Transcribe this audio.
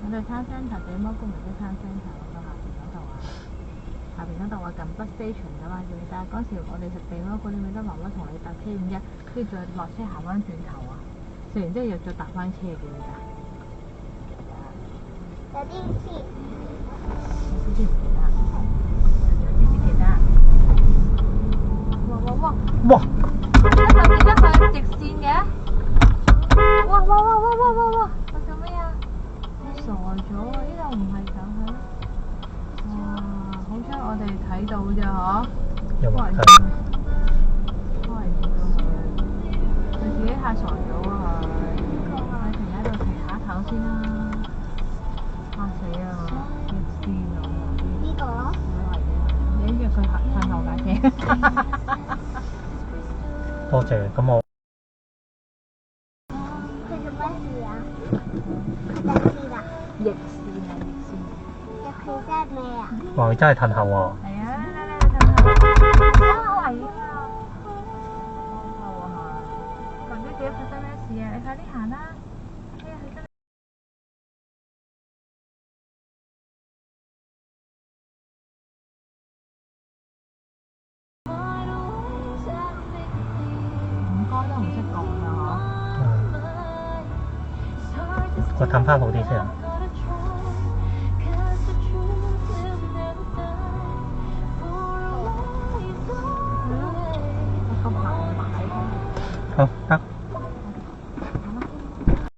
我哋餐 centre 地魔公園啲餐 centre 嗰個下邊嗰度啊，近 bus station 噶嘛，記唔記得？嗰時我哋食地魔嗰啲，咪得媽媽同你搭車5-1，跟住再落車行翻轉頭啊，食完之後又再搭翻車，記唔記得？有啲似。有啲唔記得，有啲記得。哇！哇！點解佢直線嘅？哇！佢做咩啊？你傻咗啊！呢度唔係上去。哇！好彩我哋睇到啫嗬。有冇睇？都係見到佢自己嚇傻咗啊！佢停喺度停下頭先啦。嚇死啊！直線啊！呢個？你約佢瞓後架車。多謝，咁我。佢做咩事啊？逆線啊！逆線啊！逆線。逆線即係咩啊？哇！佢真係褪後喎。係啊，你褪後。好危險啊！好後啊！唔知自己發生咩事啊？你快啲行啦！哎呀，佢真係。5哥都唔識講㗎嗬。我褪翻好啲先。